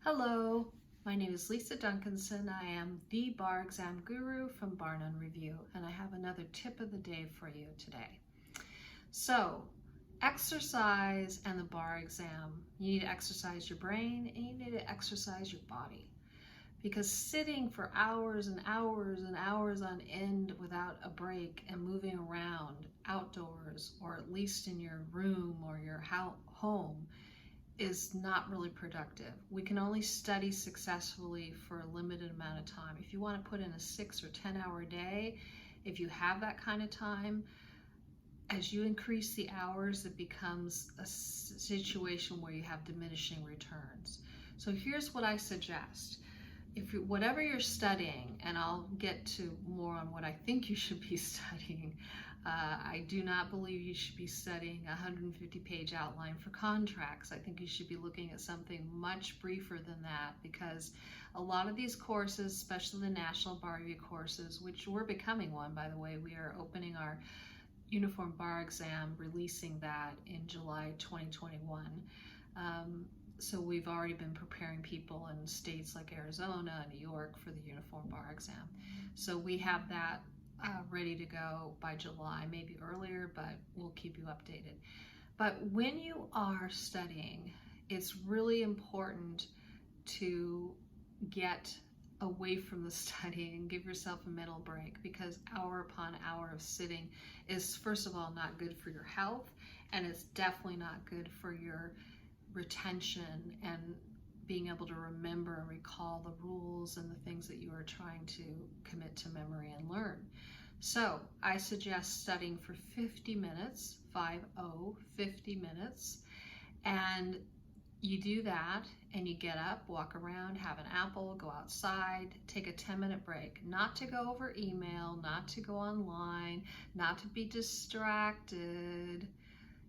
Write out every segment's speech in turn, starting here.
Hello, my name is Lisa Duncanson. I am the bar exam guru from Bar None Review, and I have another tip of the day for you today. So, exercise and the bar exam. You need to exercise your brain and you need to exercise your body. Because sitting for hours and hours and hours on end without a break and moving around outdoors, or at least in your room or your home, is not really productive. We can only study successfully for a limited amount of time. If you want to put in a 6 or 10 hour day, if you have that kind of time, as you increase the hours, it becomes a situation where you have diminishing returns. So here's what I suggest. Whatever you're studying, and I'll get to more on what I think you should be studying, I do not believe you should be studying a 150-page outline for contracts. I think you should be looking at something much briefer than that, because a lot of these courses, especially the National Bar Review courses, which we're becoming one, by the way, we are opening our Uniform Bar Exam, releasing that in July 2021. So we've already been preparing people in states like Arizona and New York for the Uniform Bar Exam. So we have that ready to go by July, maybe earlier, but we'll keep you updated. But when you are studying, it's really important to get away from the study and give yourself a mental break, because hour upon hour of sitting is, first of all, not good for your health, and it's definitely not good for your retention and being able to remember and recall the rules and the things that you are trying to commit to memory and learn. So I suggest studying for 50 minutes, 50 minutes, and you do that and you get up, walk around, have an apple, go outside, take a 10-minute break, not to go over email, not to go online, not to be distracted.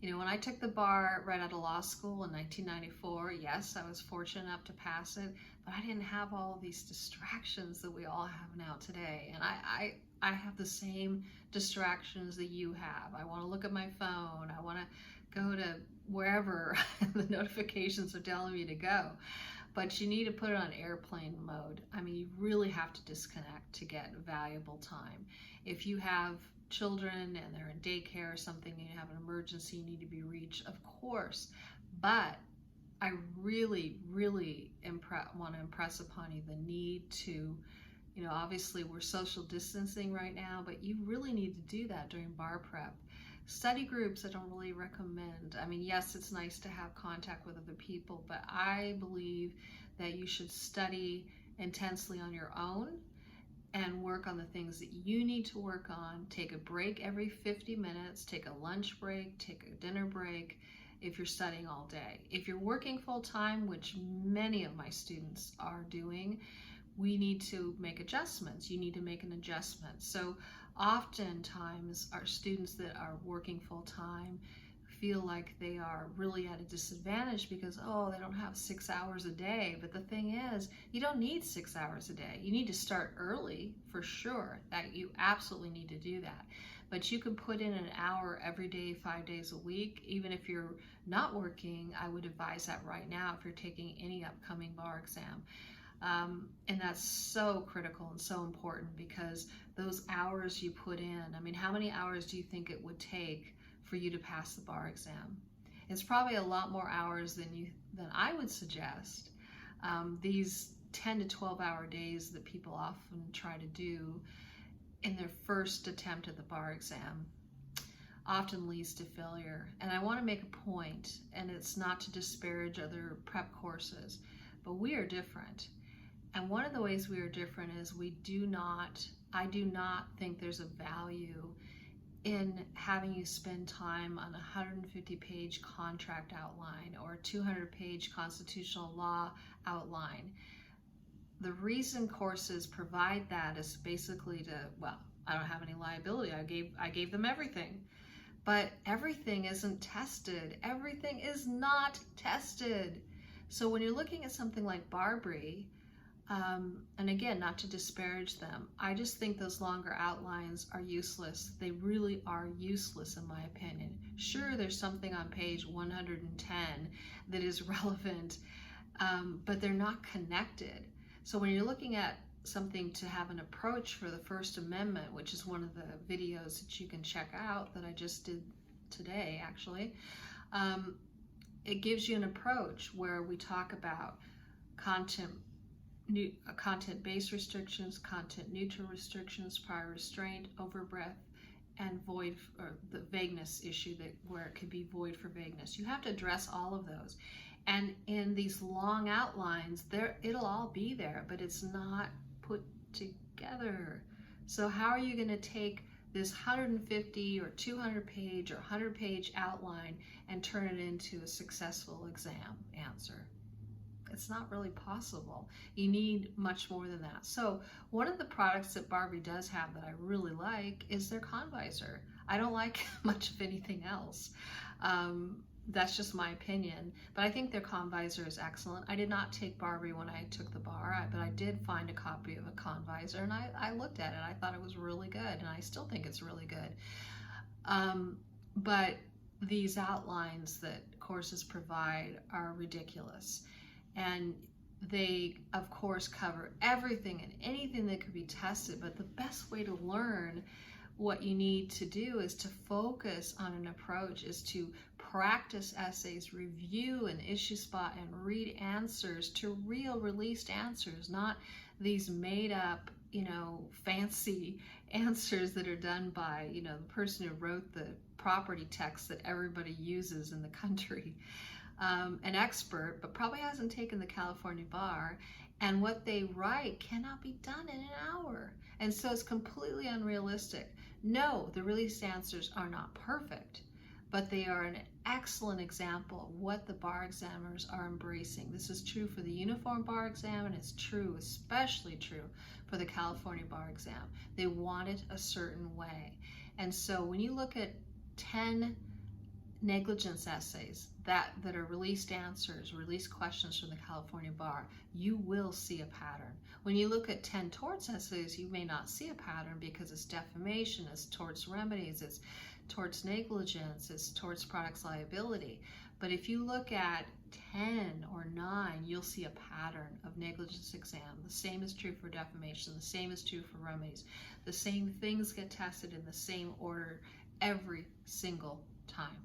You know, when I took the bar right out of law school in 1994, yes, I was fortunate enough to pass it, but I didn't have all these distractions that we all have now today. And I have the same distractions that you have. I want to look at my phone. I want to go to wherever the notifications are telling me to go. But you need to put it on airplane mode. I mean, you really have to disconnect to get valuable time. If you have children and they're in daycare or something and you have an emergency, you need to be reached, of course. But I really, really want to impress upon you the need to, you know, obviously we're social distancing right now, but you really need to do that during bar prep. Study groups I don't really recommend. I mean, yes, it's nice to have contact with other people, but I believe that you should study intensely on your own and work on the things that you need to work on. Take a break every 50 minutes, take a lunch break, take a dinner break if you're studying all day. If you're working full-time, which many of my students are doing, we need to make adjustments. You need to make an adjustment. So oftentimes our students that are working full-time feel like they are really at a disadvantage because, oh, they don't have 6 hours a day. But the thing is, you don't need 6 hours a day. You need to start early, for sure. That you absolutely need to do that. But you can put in an hour every day, 5 days a week. Even if you're not working, I would advise that right now if you're taking any upcoming bar exam. And that's so critical and so important, because those hours you put in, I mean, how many hours do you think it would take for you to pass the bar exam? It's probably a lot more hours than I would suggest. These 10 to 12 hour days that people often try to do in their first attempt at the bar exam often leads to failure. And I want to make a point, and it's not to disparage other prep courses, but we are different. And one of the ways we are different is I do not think there's a value in having you spend time on a 150-page contract outline or a 200-page constitutional law outline. The reason courses provide that is basically to, well, I don't have any liability. I gave them everything. But everything isn't tested. Everything is not tested. So when you're looking at something like Barbary, and again, not to disparage them, I just think those longer outlines are useless. They really are useless in my opinion. Sure, there's something on page 110 that is relevant but they're not connected. So when you're looking at something to have an approach for the First Amendment, which is one of the videos that you can check out that I just did today, actually, it gives you an approach where we talk about content-based restrictions, content-neutral restrictions, prior restraint, overbreadth, and void, or the vagueness issue, that where it could be void for vagueness. You have to address all of those. And in these long outlines, it'll all be there, but it's not put together. So how are you going to take this 150 or 200 page or 100 page outline and turn it into a successful exam answer? It's not really possible. You need much more than that. So one of the products that Barbie does have that I really like is their Convisor. I don't like much of anything else. That's just my opinion, but I think their Convisor is excellent. I did not take Barbie when I took the bar, but I did find a copy of a Convisor, and I looked at it. I thought it was really good, and I still think it's really good. But these outlines that courses provide are ridiculous, and they, of course, cover everything and anything that could be tested, but the best way to learn what you need to do is to focus on an approach, is to practice essays, review an issue spot, and read answers to real released answers, not these made up, fancy answers that are done by, the person who wrote the property text that everybody uses in the country. An expert, but probably hasn't taken the California bar, and what they write cannot be done in an hour. And so it's completely unrealistic. No, the released answers are not perfect, but they are an excellent example of what the bar examiners are embracing. This is true for the uniform bar exam, and it's true, especially true, for the California bar exam. They want it a certain way. And so when you look at 10 negligence essays that are released answers, released questions from the California bar, you will see a pattern. When you look at 10 torts essays, you may not see a pattern because it's defamation, it's torts remedies, it's torts negligence, it's torts products liability. But if you look at 10 or 9, you'll see a pattern of negligence exam. The same is true for defamation, the same is true for remedies. The same things get tested in the same order every single time.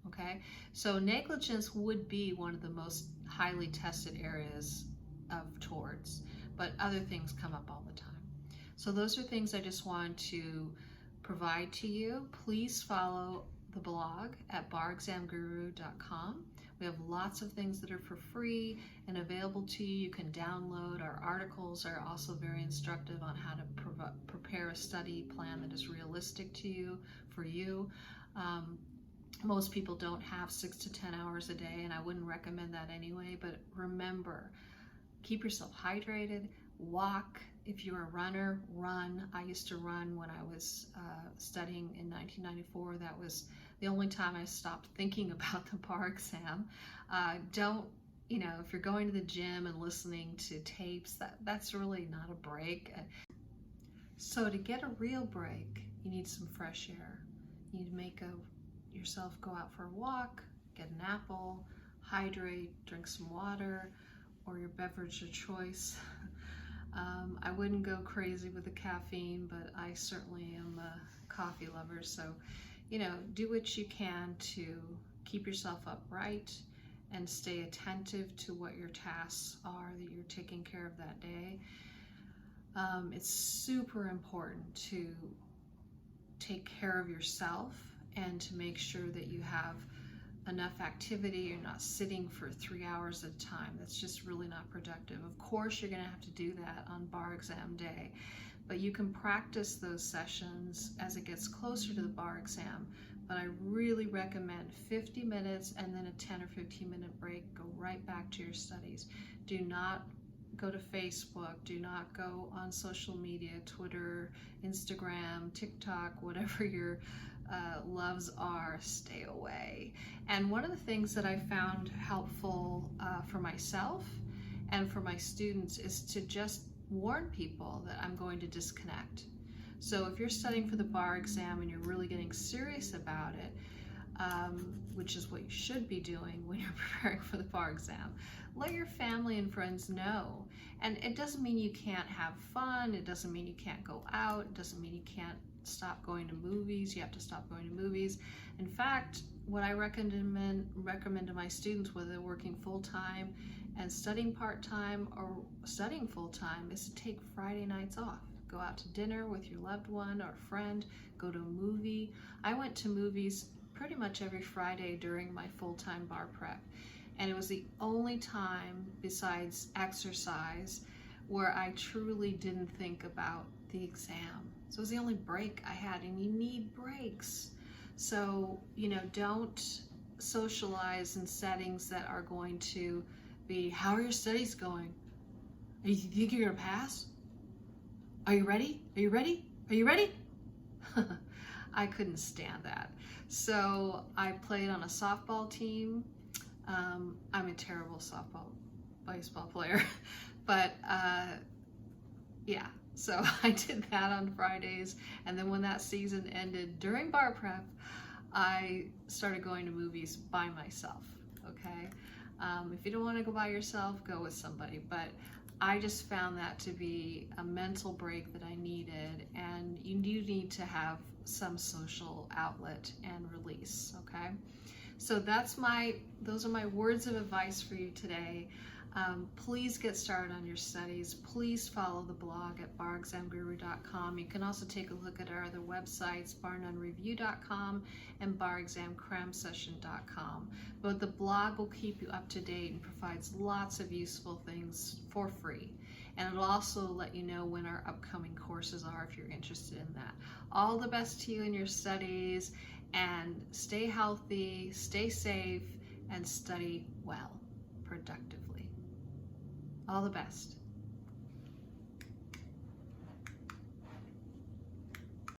Okay, so negligence would be one of the most highly tested areas of torts, but other things come up all the time. So those are things I just wanted to provide to you. Please follow the blog at barexamguru.com. We have lots of things that are for free and available to you. You can download. Our articles are also very instructive on how to prepare a study plan that is realistic to you, for you. Most people don't have 6 to 10 hours a day, and I wouldn't recommend that anyway, but remember, keep yourself hydrated, walk. If you're a runner, run. I used to run when I was studying in 1994. That was the only time I stopped thinking about the bar exam. Don't, if you're going to the gym and listening to tapes, that's really not a break. So to get a real break, you need some fresh air. You need to make yourself go out for a walk, get an apple, hydrate, drink some water, or your beverage of choice. I wouldn't go crazy with the caffeine, but I certainly am a coffee lover, so do what you can to keep yourself upright and stay attentive to what your tasks are that you're taking care of that day. It's super important to take care of yourself and to make sure that you have enough activity. You're not sitting for 3 hours at a time. That's just really not productive. Of course, you're going to have to do that on bar exam day, but you can practice those sessions as it gets closer to the bar exam. But I really recommend 50 minutes and then a 10 or 15 minute break. Go right back to your studies. Do not go to Facebook. Do not go on social media, Twitter, Instagram, TikTok, whatever your loves are. Stay away. And one of the things that I found helpful for myself and for my students is to just warn people that I'm going to disconnect. So if you're studying for the bar exam and you're really getting serious about it, which is what you should be doing when you're preparing for the bar exam. Let your family and friends know. And it doesn't mean you can't have fun. It doesn't mean you can't go out. It doesn't mean you can't stop going to movies. You have to stop going to movies. In fact, what I recommend to my students, whether they're working full-time and studying part-time or studying full-time, is to take Friday nights off. Go out to dinner with your loved one or friend, go to a movie. I went to movies pretty much every Friday during my full-time bar prep. And it was the only time besides exercise where I truly didn't think about the exam. So it was the only break I had, and you need breaks. So, don't socialize in settings that are going to be, how are your studies going? You think you're gonna pass? Are you ready? Are you ready? Are you ready? I couldn't stand that. So I played on a softball team. I'm a terrible baseball player, but yeah, so I did that on Fridays. And then when that season ended during bar prep, I started going to movies by myself, okay? If you don't want to go by yourself, go with somebody, but I just found that to be a mental break that I needed, and you do need to have some social outlet and release, okay? So those are my words of advice for you today. Please get started on your studies. Please follow the blog at barexamguru.com. You can also take a look at our other websites, barnunreview.com and barexamcramsession.com. But the blog will keep you up to date and provides lots of useful things for free. And it'll also let you know when our upcoming courses are if you're interested in that. All the best to you in your studies, and stay healthy, stay safe, and study well, productively. All the best.